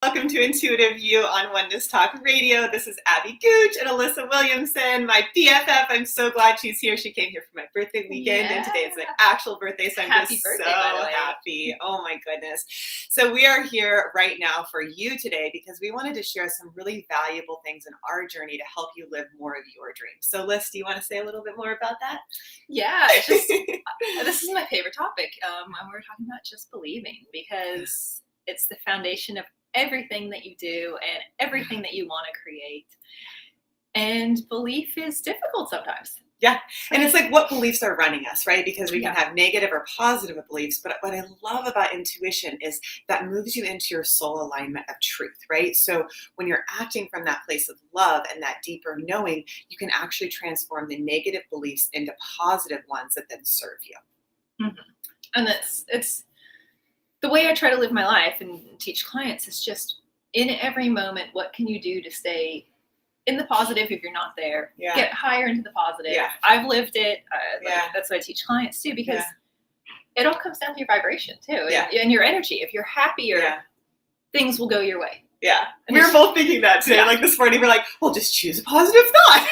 Welcome to Intuitive You on Oneness Talk Radio. This is Abby Gooch and Alyssa Williamson, my BFF. I'm so glad she's here. She came here for my birthday weekend, and today it's my actual birthday, so I'm just so happy. Oh my goodness. So we are here right now for you today because we wanted to share some really valuable things in our journey to help you live more of your dreams. So Liz, do you want to say a little bit more about that? Yeah, this is my favorite topic. When we're talking about just believing, because it's the foundation of everything that you do and everything that you want to create. And belief is difficult sometimes. Yeah. And it's like what beliefs are running us, right? Because we can have negative or positive beliefs. But what I love about intuition is that moves you into your soul alignment of truth, right? So when you're acting from that place of love and that deeper knowing, you can actually transform the negative beliefs into positive ones that then serve you. Mm-hmm. And it's the way I try to live my life and teach clients is just in every moment, what can you do to stay in the positive if you're not there? Yeah. Get higher into the positive. Yeah. I've lived it. That's what I teach clients too, because it all comes down to your vibration too, and your energy. If you're happier, things will go your way. Yeah. And we were both thinking that today. Like this morning, we're like, well, just choose a positive thought.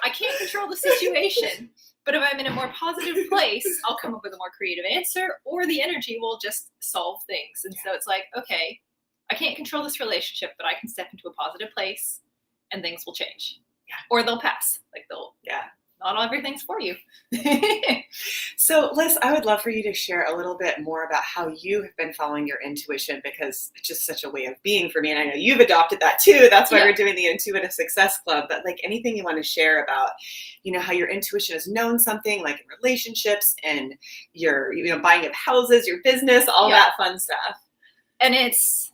I can't control the situation. But if I'm in a more positive place, I'll come up with a more creative answer, or the energy will just solve things. And so it's like, okay, I can't control this relationship, but I can step into a positive place and things will change. Yeah. Or they'll pass. Like not everything's for you. So Liz, I would love for you to share a little bit more about how you have been following your intuition, because it's just such a way of being for me. And I know you've adopted that too. That's why we're doing the Intuitive Success Club. But like anything you want to share about, how your intuition has known something, like in relationships and your, buying of houses, your business, all that fun stuff. And it's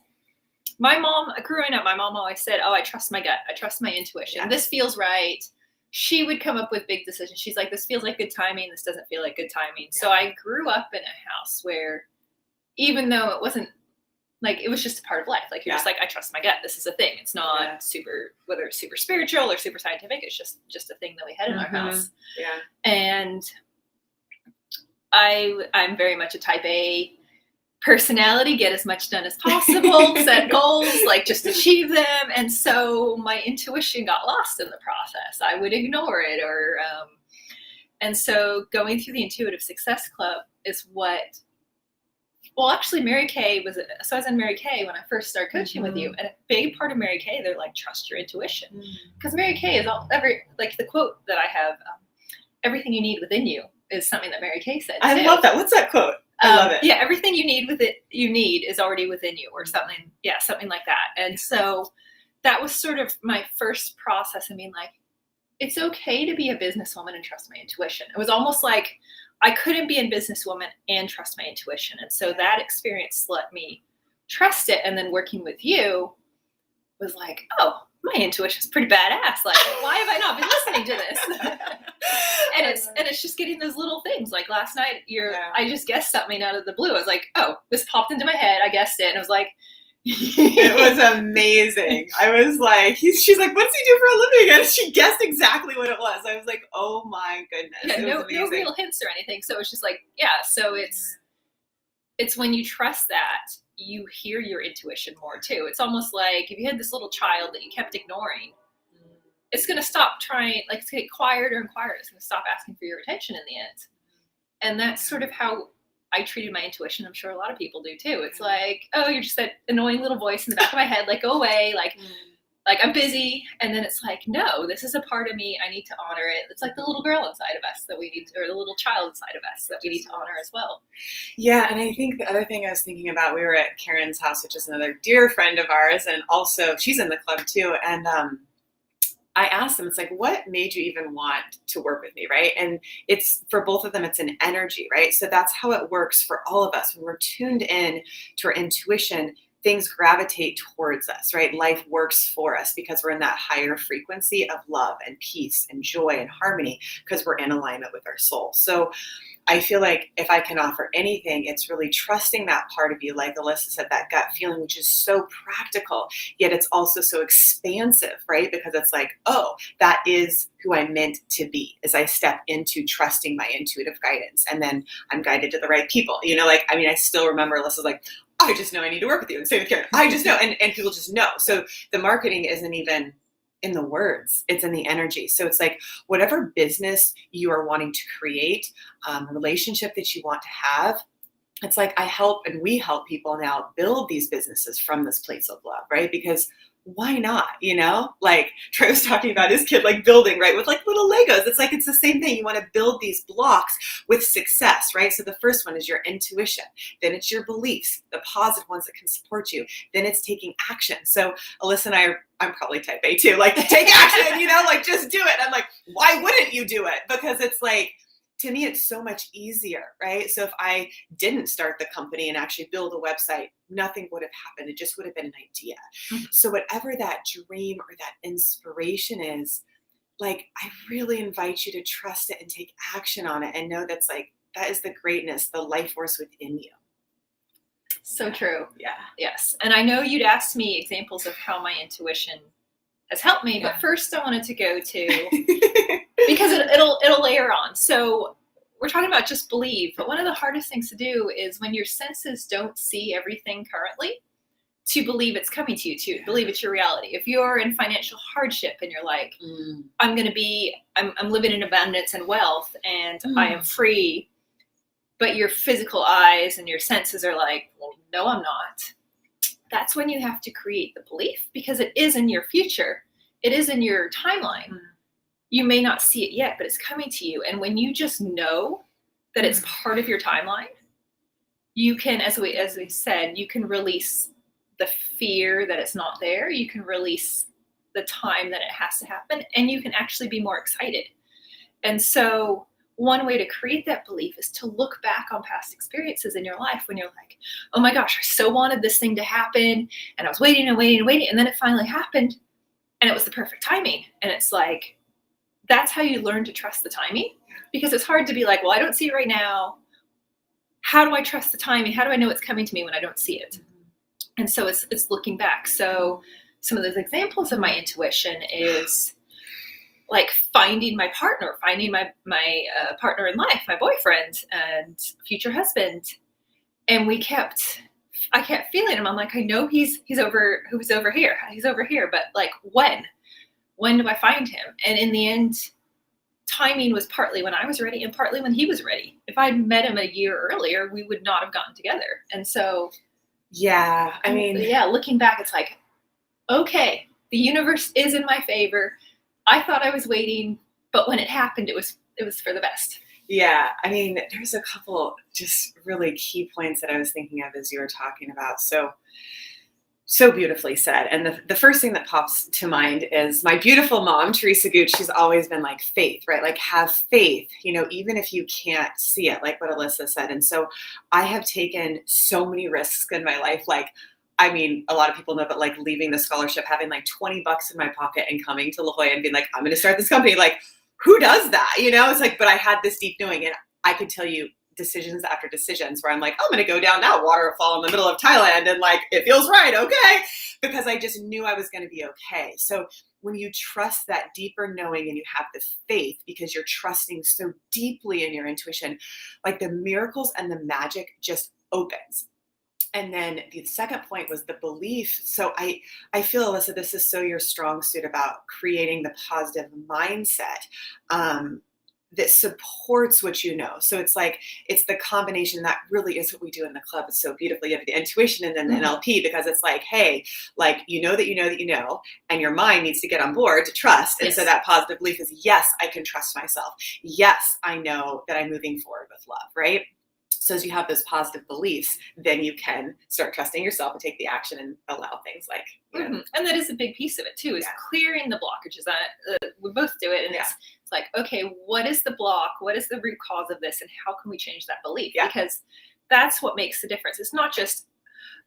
my mom, growing up, my mom always said, I trust my gut. I trust my intuition. Yeah. This feels right. She would come up with big decisions. She's like, this feels like good timing. This doesn't feel like good timing. Yeah. So I grew up in a house where, even though it wasn't like, it was just a part of life. Like you're just like, I trust my gut. This is a thing. It's not super, whether it's super spiritual or super scientific. It's just a thing that we had in our house. Yeah. And I'm very much a type A personality, get as much done as possible, set goals, like just achieve them. And so my intuition got lost in the process. I would ignore it and so going through the Intuitive Success Club is actually Mary Kay I was in Mary Kay when I first started coaching with you, and a big part of Mary Kay, they're like, trust your intuition. Because Mary Kay is like the quote that I have, everything you need within you is something that Mary Kay said. I love that. What's that quote? I love it. Yeah, everything you need is already within you, or something. Yeah, something like that. And so that was sort of my first process of being like, it's okay to be a businesswoman and trust my intuition. It was almost like I couldn't be a businesswoman and trust my intuition. And so that experience let me trust it. And then working with you was like, oh, my intuition's pretty badass. Like, why have I not been listening to this? and it's just getting those little things. Like last night, I just guessed something out of the blue. I was like, oh, this popped into my head. I guessed it. And I was like, it was amazing. I was like, she's like, what does he do for a living? And she guessed exactly what it was. I was like, oh my goodness. Yeah, no real hints or anything. So it's just like, so it's when you trust that, you hear your intuition more too. It's almost like if you had this little child that you kept ignoring, it's going to stop trying, like it's going to get quieter and quieter. It's going to stop asking for your attention in the end. And that's sort of how I treated my intuition. I'm sure a lot of people do too. It's like, oh, you're just that annoying little voice in the back of my head, like go away, like I'm busy. And then it's like, no, this is a part of me. I need to honor it. It's like the little girl inside of us that we need to, or the little child inside of us that we need to honor as well. Yeah. And I think the other thing I was thinking about, we were at Karen's house, which is another dear friend of ours. And also she's in the club too. And, I asked them, it's like, what made you even want to work with me, right? And it's, for both of them, it's an energy, right? So that's how it works for all of us. When we're tuned in to our intuition, things gravitate towards us, right? Life works for us because we're in that higher frequency of love and peace and joy and harmony because we're in alignment with our soul. So I feel like if I can offer anything, it's really trusting that part of you, like Alyssa said, that gut feeling, which is so practical, yet it's also so expansive, right? Because it's like, oh, that is who I'm meant to be as I step into trusting my intuitive guidance. And then I'm guided to the right people. I still remember Alyssa's like, I just know I need to work with you. And same with Karen. I just know. And people just know. So the marketing isn't even in the words, it's in the energy. So it's like whatever business you are wanting to create, relationship that you want to have, it's like I help and we help people now build these businesses from this place of love, right? Because why not? You know, like Trey was talking about his kid, like building, right? With like little Legos. It's like, it's the same thing. You want to build these blocks with success, right? So the first one is your intuition. Then it's your beliefs, the positive ones that can support you. Then it's taking action. So Alyssa and I'm probably type A too, like take action, you know, like just do it. I'm like, why wouldn't you do it? Because it's like, to me, it's so much easier, right? So if I didn't start the company and actually build a website, nothing would have happened. It just would have been an idea. Mm-hmm. So whatever that dream or that inspiration is, like, I really invite you to trust it and take action on it and know that's like, that is the greatness, the life force within you. So true. Yeah. Yes. And I know you'd asked me examples of how my intuition has helped me, but first I wanted to go to because it'll layer on. So we're talking about just believe, but one of the hardest things to do is when your senses don't see everything currently, to believe it's coming to you, to believe it's your reality. If you're in financial hardship and you're like, I'm living in abundance and wealth and I am free, but your physical eyes and your senses are like, well, no, I'm not. That's when you have to create the belief, because it is in your future. It is in your timeline. You may not see it yet, but it's coming to you. And when you just know that it's part of your timeline, you can, as we said, you can release the fear that it's not there. You can release the time that it has to happen, and you can actually be more excited. And so one way to create that belief is to look back on past experiences in your life when you're like, oh my gosh, I so wanted this thing to happen, and I was waiting and waiting and waiting, and then it finally happened, and it was the perfect timing. And it's like, that's how you learn to trust the timing, because it's hard to be like, well, I don't see it right now. How do I trust the timing? How do I know it's coming to me when I don't see it? And so it's looking back. So some of those examples of my intuition is like finding my partner, finding my partner in life, my boyfriend and future husband. And I kept feeling him. I'm like, I know he's over here. He's over here. But like, when do I find him? And in the end, timing was partly when I was ready and partly when he was ready. If I'd met him a year earlier, we would not have gotten together. And so, yeah, I mean, looking back, it's like, okay, the universe is in my favor. I thought I was waiting, but when it happened, it was for the best. Yeah, I mean, there's a couple just really key points that I was thinking of as you were talking about. So beautifully said. And the first thing that pops to mind is my beautiful mom, Teresa Gooch. She's always been like, faith, right? Like, have faith, you know, even if you can't see it, like what Alyssa said. And so I have taken so many risks in my life. Like, I mean, a lot of people know, but like leaving the scholarship, having like $20 in my pocket and coming to La Jolla and being like, I'm going to start this company. Like, who does that? You know, it's like, but I had this deep knowing, and I could tell you decisions after decisions where I'm like, I'm going to go down that waterfall in the middle of Thailand, and like, it feels right. Okay. Because I just knew I was going to be okay. So when you trust that deeper knowing and you have the faith because you're trusting so deeply in your intuition, like the miracles and the magic just opens. And then the second point was the belief. So I feel, Alyssa, this is so your strong suit about creating the positive mindset that supports what you know. So it's like, it's the combination that really is what we do in the club. It's so beautifully, you have the intuition and then the NLP, because it's like, hey, like, you know that you know that you know, and your mind needs to get on board to trust. And so that positive belief is, yes, I can trust myself. Yes, I know that I'm moving forward with love, right? So as you have those positive beliefs, then you can start trusting yourself and take the action and allow things like, you know. And that is a big piece of it too, is clearing the blockages. We both do it. And it's like, okay, what is the block? What is the root cause of this? And how can we change that belief? Because that's what makes the difference. It's not just,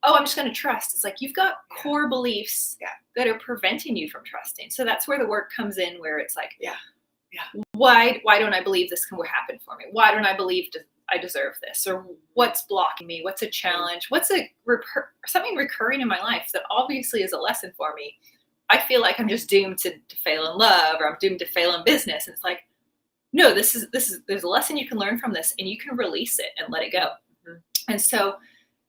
oh, I'm just going to trust. It's like, you've got core beliefs that are preventing you from trusting. So that's where the work comes in, where it's like, why don't I believe this can happen for me? Why don't I believe I deserve this? Or what's blocking me? What's a challenge? What's something recurring in my life that obviously is a lesson for me? I feel like I'm just doomed to fail in love, or I'm doomed to fail in business. And it's like, no, there's a lesson you can learn from this, and you can release it and let it go. And so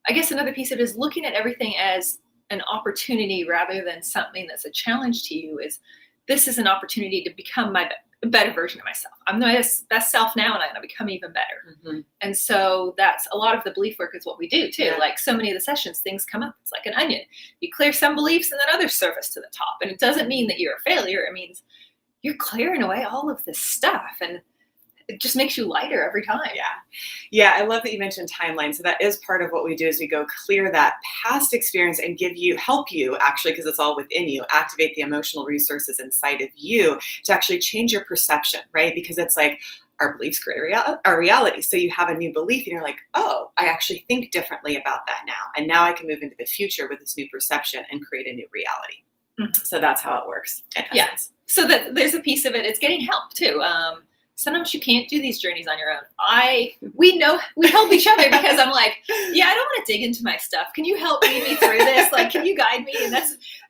I guess another piece of it is looking at everything as an opportunity rather than something that's a challenge to you. Is this is an opportunity to become a better version of myself. I'm the best self now, and I'm going to become even better. Mm-hmm. And so that's a lot of the belief work is what we do too. Yeah. Like so many of the sessions, things come up. It's like an onion. You clear some beliefs and then others surface to the top. And it doesn't mean that you're a failure. It means you're clearing away all of this stuff, and it just makes you lighter every time. Yeah. I love that you mentioned timeline. So that is part of what we do is we go clear that past experience and help you actually, because it's all within you, activate the emotional resources inside of you to actually change your perception, right? Because it's like our beliefs create our reality. So you have a new belief and you're like, oh, I actually think differently about that now. And now I can move into the future with this new perception and create a new reality. Mm-hmm. So that's how it works. Yeah. So that there's a piece of it. It's getting help too. Sometimes you can't do these journeys on your own. We help each other because I'm like, yeah, I don't want to dig into my stuff. Can you help lead me through this? Like, can you guide me? And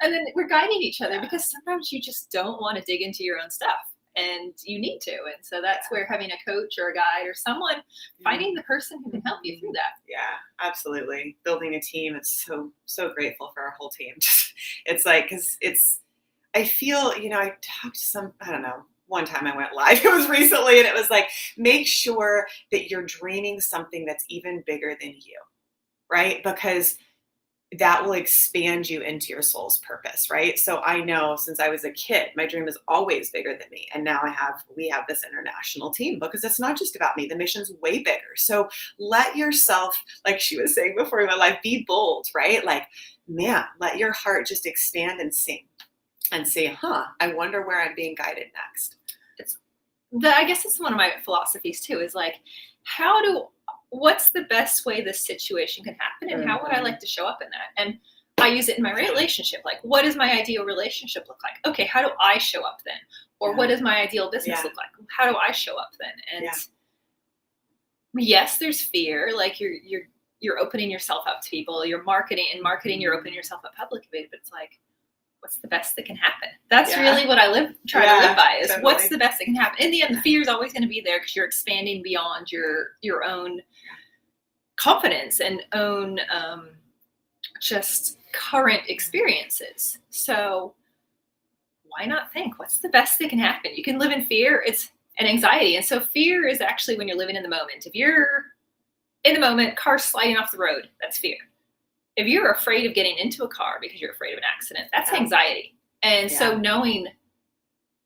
then we're guiding each other because sometimes you just don't want to dig into your own stuff and you need to. And so that's where having a coach or a guide or someone, finding the person who can help you through that. Yeah, absolutely. Building a team. It's so grateful for our whole team. It's like, cause I feel, I talked to I don't know, one time I went live, it was recently, and it was like, make sure that you're dreaming something that's even bigger than you, right? Because that will expand you into your soul's purpose, right? So I know since I was a kid, my dream is always bigger than me. And now we have this international team because it's not just about me. The mission's way bigger. So let yourself, like she was saying before we went live, be bold, right? Like, man, let your heart just expand and sing and say, I wonder where I'm being guided next. I guess it's one of my philosophies too, is like, what's the best way this situation can happen and how would I like to show up in that? And I use it in my relationship. Like, what does my ideal relationship look like? Okay, how do I show up then? Or what does my ideal business look like? How do I show up then? And yes, there's fear. Like you're opening yourself up to people, you're marketing, you're opening yourself up publicly, but it's like, what's the best that can happen? That's really what I try to live by is totally. What's the best that can happen? In the end, the fear is always going to be there because you're expanding beyond your own confidence and own just current experiences. So why not think what's the best that can happen? You can live in fear. It's an anxiety. And so fear is actually when you're living in the moment. If you're in the moment, car sliding off the road, that's fear. If you're afraid of getting into a car because you're afraid of an accident, that's anxiety. And so knowing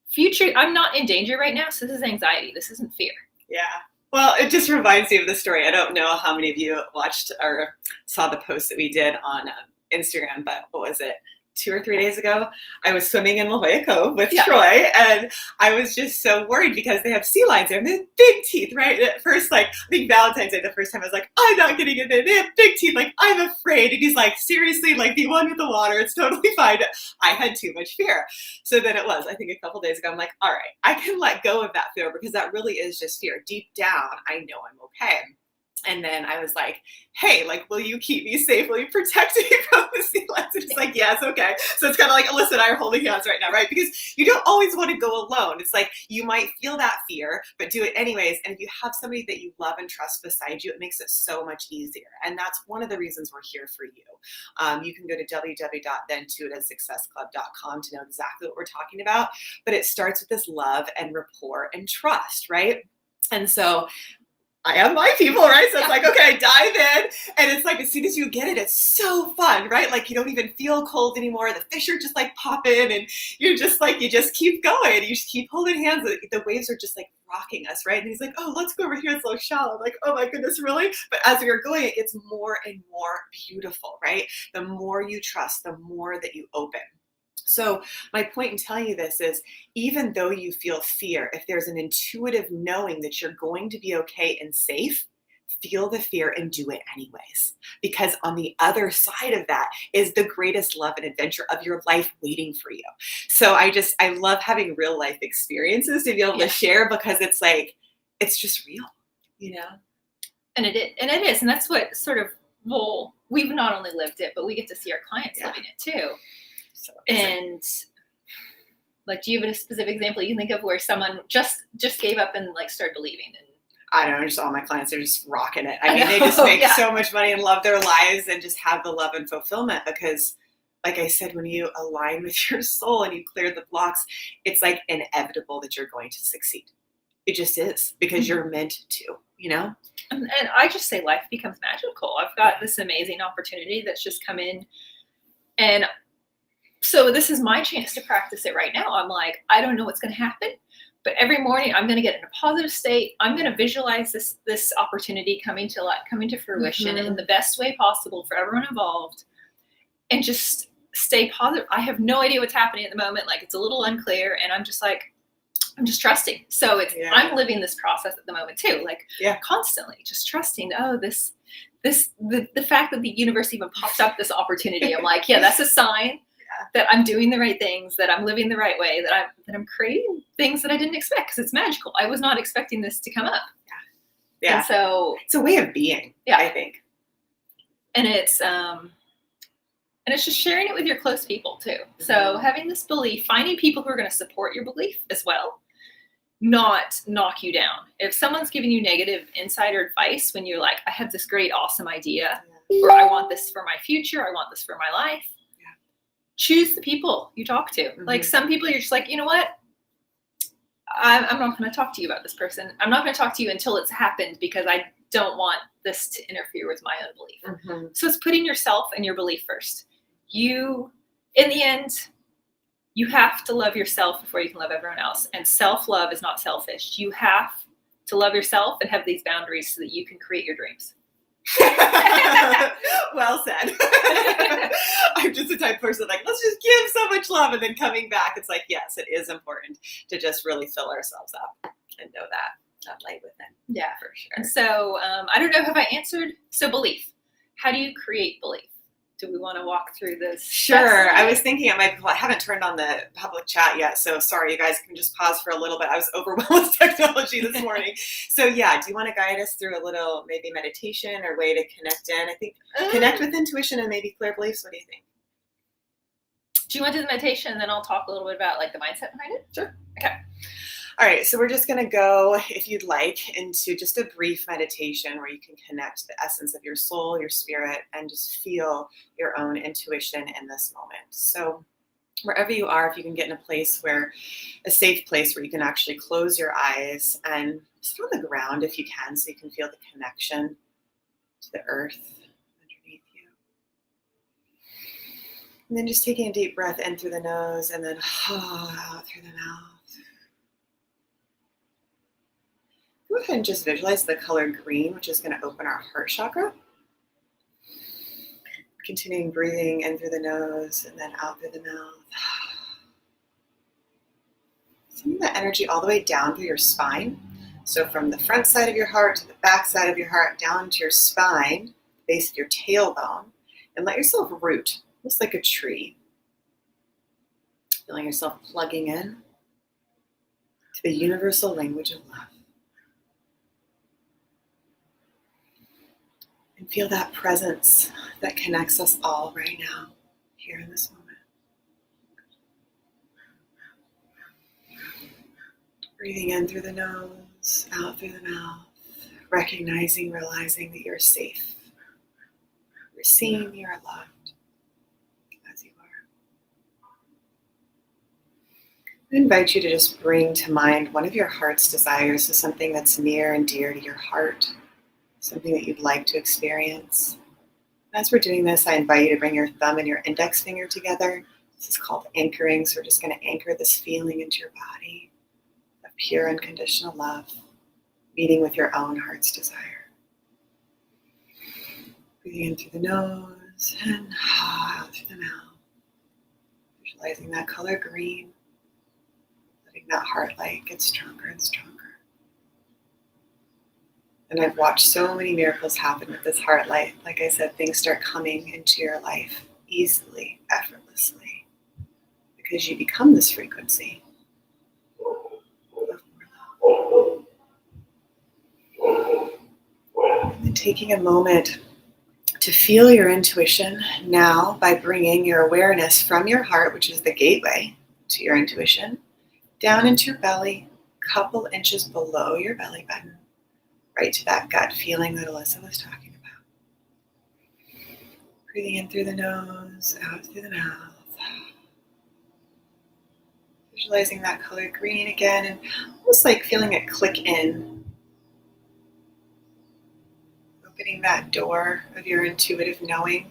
future, I'm not in danger right now, so this is anxiety. This isn't fear. Yeah. Well, it just reminds me of the story. I don't know how many of you watched or saw the post that we did on Instagram, but what was it? 2 or 3 days ago, I was swimming in La Jolla Cove with Troy, and I was just so worried because they have sea lions there, and they have big teeth, right? And at first, like, I think Valentine's Day, the first time I was like, I'm not getting in there. They have big teeth. Like, I'm afraid. And he's like, seriously, like, be one with the water. It's totally fine. I had too much fear. So then it was, I think a couple days ago, I'm like, all right, I can let go of that fear because that really is just fear. Deep down, I know I'm okay. And then I was like, hey, like, will you keep me safe? Will you protect me from the sea lions? And he's like, yes, okay. So it's kind of like Alyssa and I are holding hands right now, right? Because you don't always want to go alone. It's like you might feel that fear, but do it anyways. And if you have somebody that you love and trust beside you, it makes it so much easier. And that's one of the reasons we're here for you. You can go to www.thentuitivesuccessclub.com to know exactly what we're talking about. But it starts with this love and rapport and trust, right? And so I have my people, right? So it's like, okay, dive in. And it's like, as soon as you get it, it's so fun, right? Like you don't even feel cold anymore. The fish are just like popping and you're just like, you just keep going. You just keep holding hands. The waves are just like rocking us, right? And he's like, oh, let's go over here. It's so shallow. I'm like, oh my goodness, really? But as we are going, it gets more and more beautiful, right? The more you trust, the more that you open. So my point in telling you this is, even though you feel fear, if there's an intuitive knowing that you're going to be okay and safe, feel the fear and do it anyways. Because on the other side of that is the greatest love and adventure of your life waiting for you. So I love having real life experiences to be able to share because it's like, it's just real, you know? And it is. And that's what sort of, well, we've not only lived it, but we get to see our clients living it too. So, and like, do you have a specific example you can think of where someone just gave up and like started believing? And I don't know, just all my clients are just rocking it. I mean, they just make so much money and love their lives and just have the love and fulfillment because, like I said, when you align with your soul and you clear the blocks, it's like inevitable that you're going to succeed. It just is because you're meant to, you know? And I just say life becomes magical. I've got this amazing opportunity that's just come in. And so this is my chance to practice it right now. I'm like, I don't know what's going to happen, but every morning I'm going to get in a positive state. I'm going to visualize this opportunity coming to fruition in the best way possible for everyone involved, and just stay positive. I have no idea what's happening at the moment. Like, it's a little unclear, and I'm just trusting. So I'm living this process at the moment too, like constantly just trusting. Oh, the fact that the universe even popped up this opportunity. I'm like, that's a sign that I'm doing the right things, that I'm living the right way, that I'm creating things that I didn't expect, because it's magical. I was not expecting this to come up. Yeah. And so it's a way of being. Yeah, I think. And it's just sharing it with your close people too. So having this belief, finding people who are going to support your belief as well, not knock you down. If someone's giving you negative insider advice when you're like, I have this great, awesome idea, or I want this for my future, I want this for my life, choose the people you talk to. Like, some people you're just like, you know what? I'm not going to talk to you about this person. I'm not going to talk to you until it's happened, because I don't want this to interfere with my own belief. So it's putting yourself and your belief first. In the end, you have to love yourself before you can love everyone else. And self-love is not selfish. You have to love yourself and have these boundaries so that you can create your dreams. Well said. I'm just the type of person like, let's just give so much love, and then coming back, it's like, yes, it is important to just really fill ourselves up and know that light within. Yeah, for sure. And so I don't know, have I answered? So belief. How do you create belief? Do we want to walk through this? Sure. I was thinking I haven't turned on the public chat yet, so sorry, you guys can just pause for a little bit. I was overwhelmed with technology this morning. So do you want to guide us through a little maybe meditation or way to connect in? I think connect with intuition and maybe clear beliefs. What do you think? Do you want to do the meditation, and then I'll talk a little bit about like the mindset behind it? Sure. Okay. All right, so we're just going to go, if you'd like, into just a brief meditation where you can connect the essence of your soul, your spirit, and just feel your own intuition in this moment. So wherever you are, if you can get in a safe place where you can actually close your eyes and sit on the ground if you can, so you can feel the connection to the earth underneath you. And then just taking a deep breath in through the nose and then out through the mouth. Go ahead and just visualize the color green, which is going to open our heart chakra. Continuing breathing in through the nose and then out through the mouth. Sending that energy all the way down through your spine. So from the front side of your heart to the back side of your heart, down to your spine, base of your tailbone, and let yourself root, just like a tree. Feeling yourself plugging in to the universal language of love. And feel that presence that connects us all right now, here in this moment. Breathing in through the nose, out through the mouth, recognizing, realizing that you're safe. You're seen, you're loved as you are. I invite you to just bring to mind one of your heart's desires, so something that's near and dear to your heart. Something that you'd like to experience. As we're doing this, I invite you to bring your thumb and your index finger together. This is called anchoring, so we're just going to anchor this feeling into your body of pure unconditional love, meeting with your own heart's desire. Breathing in through the nose and out through the mouth. Visualizing that color green, letting that heart light get stronger and stronger. And I've watched so many miracles happen with this heart light. Like I said, things start coming into your life easily, effortlessly, because you become this frequency of more love. And then taking a moment to feel your intuition now by bringing your awareness from your heart, which is the gateway to your intuition, down into your belly, a couple inches below your belly button. right to that gut feeling that Alyssa was talking about. Breathing in through the nose, out through the mouth. Visualizing that color green again and almost like feeling it click in. Opening that door of your intuitive knowing,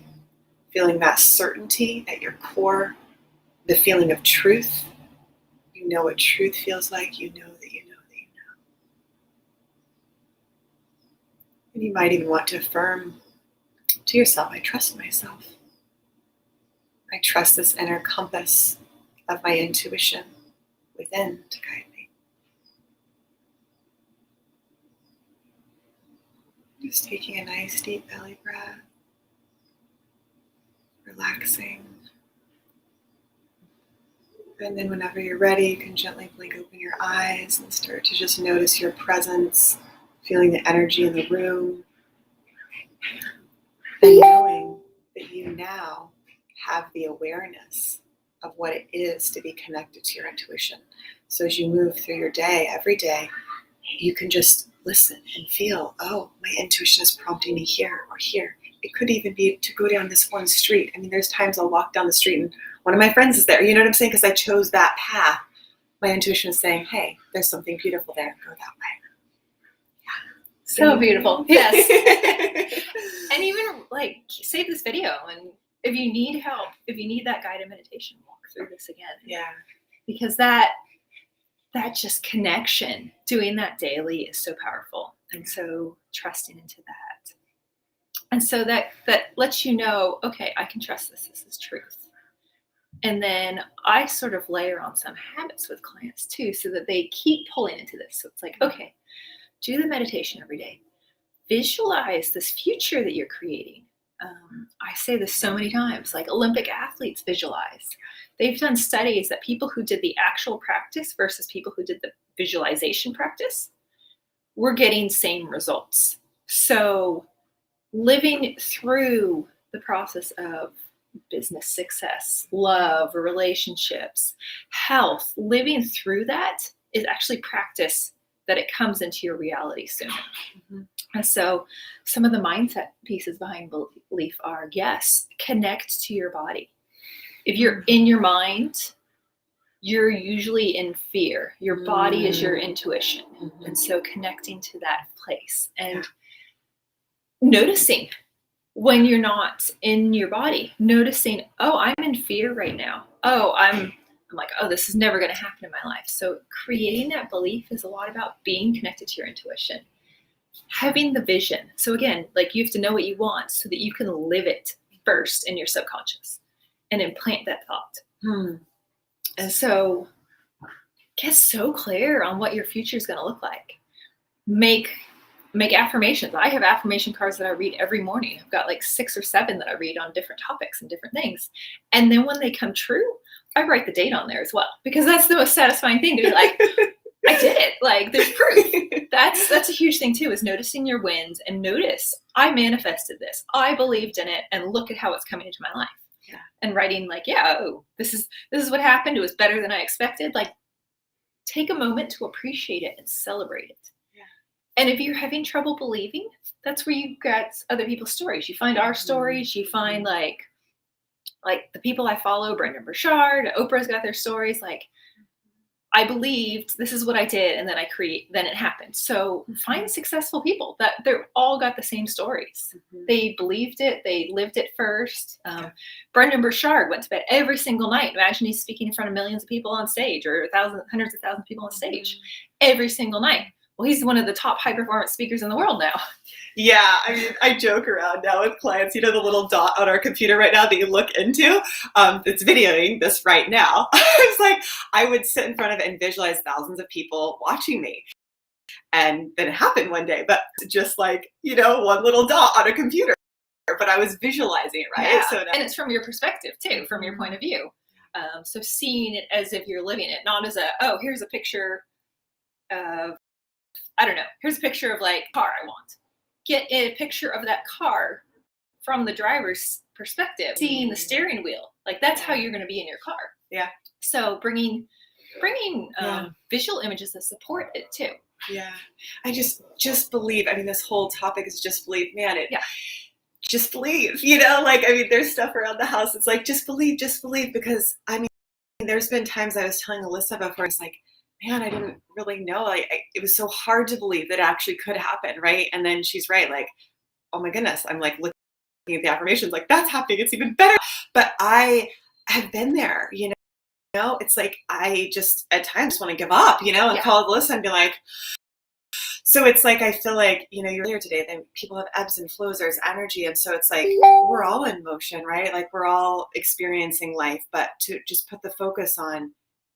feeling that certainty at your core, the feeling of truth. You know what truth feels like, you know that you know that you know. And you might even want to affirm to yourself, I trust myself. I trust this inner compass of my intuition within to guide me. Just taking a nice deep belly breath, relaxing. And then whenever you're ready, you can gently blink open your eyes and start to just notice your presence, feeling the energy in the room, and knowing that you now have the awareness of what it is to be connected to your intuition. So as you move through your day, every day, you can just listen and feel, oh, my intuition is prompting me here or here. It could even be to go down this one street. I mean, there's times I'll walk down the street and one of my friends is there. You know what I'm saying? Because I chose that path. My intuition is saying, hey, there's something beautiful there. Go that way. Yeah. So beautiful. Yes. And even like save this video, and if you need help, if you need that guided meditation, walk through this again. Yeah. Because that just connection, doing that daily is so powerful. And so trusting into that. And so that lets you know, okay, I can trust this. This is truth. And then I sort of layer on some habits with clients too, so that they keep pulling into this. So it's like, okay, do the meditation every day. Visualize this future that you're creating. I say this so many times, like Olympic athletes visualize. They've done studies that people who did the actual practice versus people who did the visualization practice were getting same results. So living through the process of business success, love, relationships, health, living through that is actually practice that it comes into your reality sooner. Mm-hmm. And so some of the mindset pieces behind belief are, yes, connect to your body. If you're in your mind, you're usually in fear. Your body is your intuition. Mm-hmm. And so connecting to that place and noticing when you're not in your body, noticing, oh, I'm in fear right now. Oh, I'm like, oh, this is never going to happen in my life. So creating that belief is a lot about being connected to your intuition, having the vision. So again, like you have to know what you want so that you can live it first in your subconscious and implant that thought. And so get so clear on what your future is going to look like. Make affirmations. I have affirmation cards that I read every morning. I've got like 6 or 7 that I read on different topics and different things. And then when they come true, I write the date on there as well, because that's the most satisfying thing to be like, I did it. Like there's proof. That's a huge thing too, is noticing your wins and notice I manifested this. I believed in it and look at how it's coming into my life. Yeah. And writing like, yeah, oh, this is what happened. It was better than I expected. Like take a moment to appreciate it and celebrate it. And if you're having trouble believing, that's where you get other people's stories. You find our stories. You find like the people I follow, Brendan Burchard, Oprah's got their stories. Like, I believed this is what I did, and then then it happened. So find successful people that they're all got the same stories. They believed it. They lived it first. Brendan Burchard went to bed every single night. Imagine he's speaking in front of millions of people on stage, or hundreds of thousands of people on stage every single night. Well, he's one of the top high-performance speakers in the world now. Yeah, I mean, I joke around now with clients. You know the little dot on our computer right now that you look into? It's videoing this right now. It's like I would sit in front of it and visualize thousands of people watching me. And then it happened one day, but just like, one little dot on a computer. But I was visualizing it, right? Yeah. So now, and it's from your perspective, too, from your point of view. So seeing it as if you're living it, not as here's a picture of, I don't know, here's a picture of like car I want. Get a picture of that car from the driver's perspective, seeing the steering wheel. Like that's how you're going to be in your car. Yeah. So bringing visual images that support it too. Yeah. I just believe. I mean, this whole topic is just believe. Man, Yeah. just believe, like, I mean, there's stuff around the house. It's like, just believe, because I mean, there's been times I was telling Alyssa before, it's like, man, I didn't really know. It was so hard to believe that it actually could happen. Right. And then she's right. Like, oh my goodness, I'm like looking at the affirmations, like that's happening. It's even better. But I have been there, it's like, I just at times want to give up, and call Alyssa and be like, so it's like, I feel like, you're here today, then people have ebbs and flows, there's energy. And so it's like, we're all in motion, right? Like we're all experiencing life, but to just put the focus on,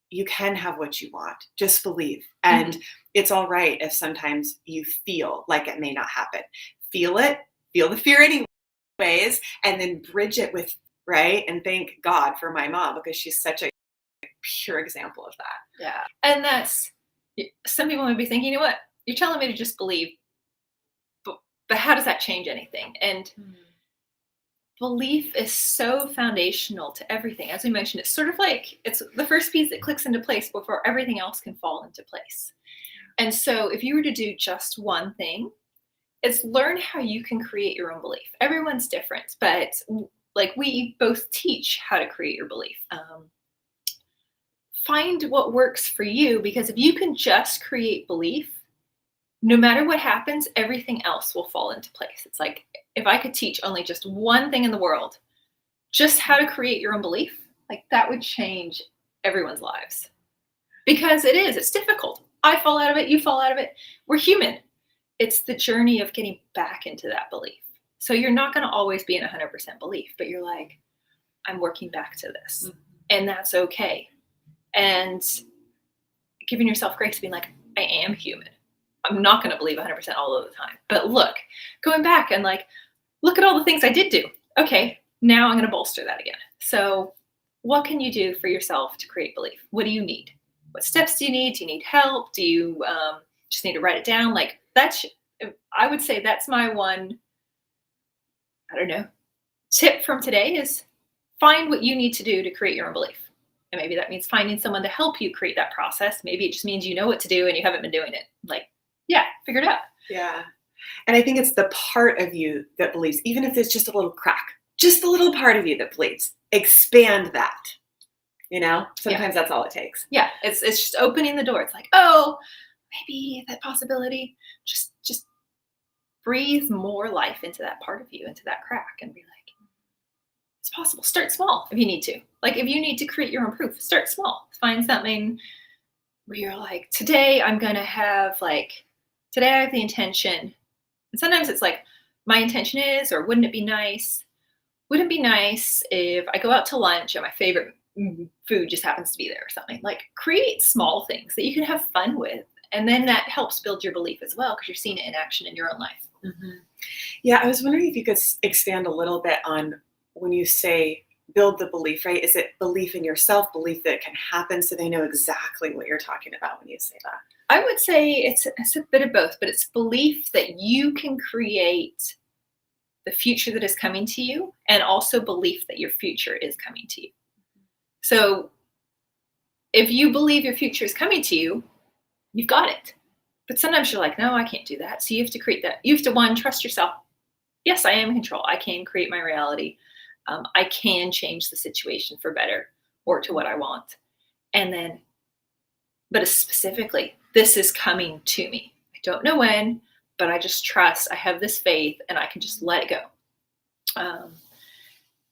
you can have what you want, just believe. And it's all right if sometimes you feel like it may not happen. Feel it, feel the fear anyways, and then bridge it with, right? And thank God for my mom, because she's such a pure example of that. Yeah. And that's, some people might be thinking, you know what? You're telling me to just believe, but how does that change anything? And belief is so foundational to everything. As we mentioned, it's sort of like, it's the first piece that clicks into place before everything else can fall into place. And so if you were to do just one thing, it's learn how you can create your own belief. Everyone's different, but like we both teach how to create your belief. Find what works for you, because if you can just create belief, no matter what happens, everything else will fall into place. It's like, if I could teach only just one thing in the world, just how to create your own belief, like that would change everyone's lives. Because it's difficult. I fall out of it, you fall out of it. We're human. It's the journey of getting back into that belief. So you're not going to always be in 100% belief, but you're like, I'm working back to this. And that's okay. And giving yourself grace, being like, I am human. I'm not going to believe 100% all of the time. But look, going back and like, look at all the things I did do. Okay, now I'm going to bolster that again. So what can you do for yourself to create belief? What do you need? What steps do you need? Do you need help? Do you just need to write it down? Like that's, I would say that's my one, I don't know, tip from today is find what you need to do to create your own belief. And maybe that means finding someone to help you create that process. Maybe it just means you know what to do and you haven't been doing it. Like, yeah, figure it out. Yeah. And I think it's the part of you that believes, even if there's just a little crack, just a little part of you that believes, expand that. Sometimes that's all it takes. Yeah. It's just opening the door. It's like, oh, maybe that possibility, just breathe more life into that part of you, into that crack, and be like, it's possible. Start small if you need to. Like if you need to create your own proof, start small. Find something where you're like, today I have the intention. And sometimes it's like, my intention is, or wouldn't it be nice if I go out to lunch and my favorite food just happens to be there or something. Like create small things that you can have fun with. And then that helps build your belief as well, because you're seeing it in action in your own life. Yeah, I was wondering if you could expand a little bit on when you say build the belief, right? Is it belief in yourself, belief that it can happen, so they know exactly what you're talking about when you say that? I would say it's a bit of both, but it's belief that you can create the future that is coming to you, and also belief that your future is coming to you. So if you believe your future is coming to you, you've got it. But sometimes you're like, no, I can't do that. So you have to create that. You have to, one, trust yourself. Yes, I am in control. I can create my reality. I can change the situation for better or to what I want. And then, but specifically, this is coming to me. I don't know when, but I just trust. I have this faith and I can just let it go.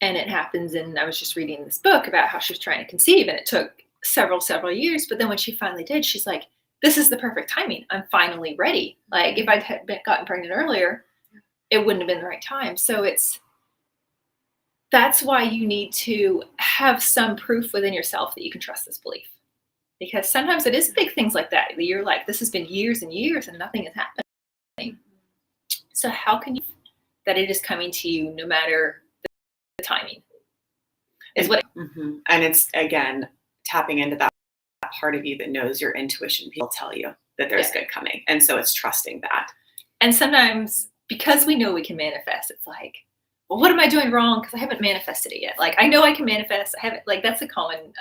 And it happens. And I was just reading this book about how she was trying to conceive, and it took several years. But then when she finally did, she's like, this is the perfect timing. I'm finally ready. Like if I'd gotten pregnant earlier, it wouldn't have been the right time. So that's why you need to have some proof within yourself that you can trust this belief. Because sometimes it is big things like that. You're like, this has been years and years and nothing is happening. So how can you that it is coming to you no matter the timing? Is what And it's, again, tapping into that part of you that knows your intuition. People tell you that there's good coming. And so it's trusting that. And sometimes because we know we can manifest, it's like, well, what am I doing wrong? Because I haven't manifested it yet. Like, I know I can manifest. I haven't, like, that's a common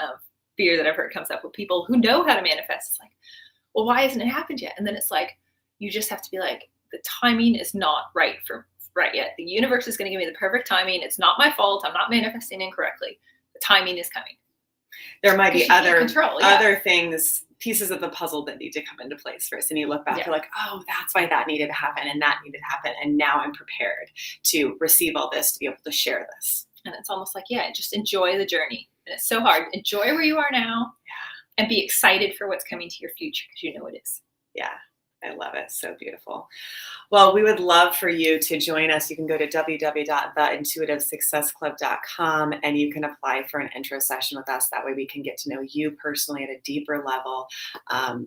fear that I've heard comes up with people who know how to manifest. It's like, well, why hasn't it happened yet? And then it's like, you just have to be like, the timing is not right yet. The universe is going to give me the perfect timing. It's not my fault. I'm not manifesting incorrectly. The timing is coming. There might be other things, pieces of the puzzle that need to come into place first. And you look back, you're like, oh, that's why that needed to happen and that needed to happen. And now I'm prepared to receive all this, to be able to share this. And it's almost like, just enjoy the journey. And it's so hard. Enjoy where you are now. Yeah. And be excited for what's coming to your future, because you know it is. Yeah. I love it. So beautiful. Well, we would love for you to join us. You can go to www.theintuitivesuccessclub.com and you can apply for an intro session with us. That way we can get to know you personally at a deeper level.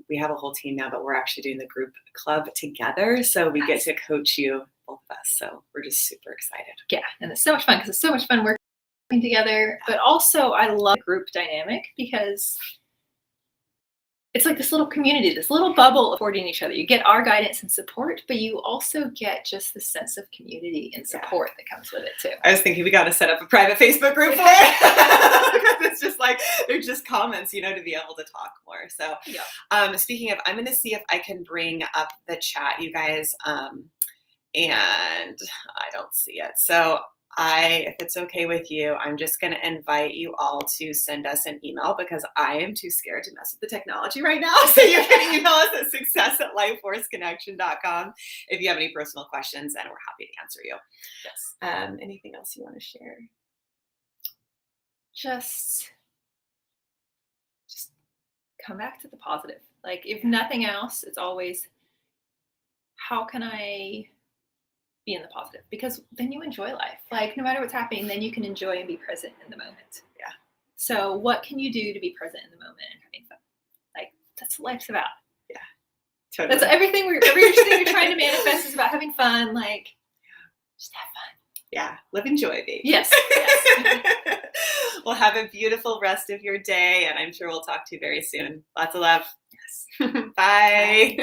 We have a whole team now, but we're actually doing the group club together. So we get to coach you, both of us. So we're just super excited. Yeah. And it's so much fun, because it's so much fun working together. But also I love the group dynamic, because it's like this little community, this little bubble supporting each other. You get our guidance and support, but you also get just the sense of community and support that comes with it too. I was thinking we got to set up a private Facebook group for it. It's just like, they're just comments, to be able to talk more. So speaking of, I'm going to see if I can bring up the chat, you guys, and I don't see it. So if it's okay with you, I'm just going to invite you all to send us an email, because I am too scared to mess with the technology right now. So you can email us at success@lifeforceconnection.com if you have any personal questions, and we're happy to answer you. Yes. Anything else you want to share? Just come back to the positive. Like, if nothing else, it's always, how can I be in the positive? Because then you enjoy life. Like, no matter what's happening, then you can enjoy and be present in the moment. Yeah. So what can you do to be present in the moment and having fun? Like, that's what life's about. Yeah. Totally. That's everything you're trying to manifest is about having fun. Like, just have fun. Yeah. Live and joy, baby. Yes. Well, have a beautiful rest of your day, and I'm sure we'll talk to you very soon. Lots of love. Yes. Bye.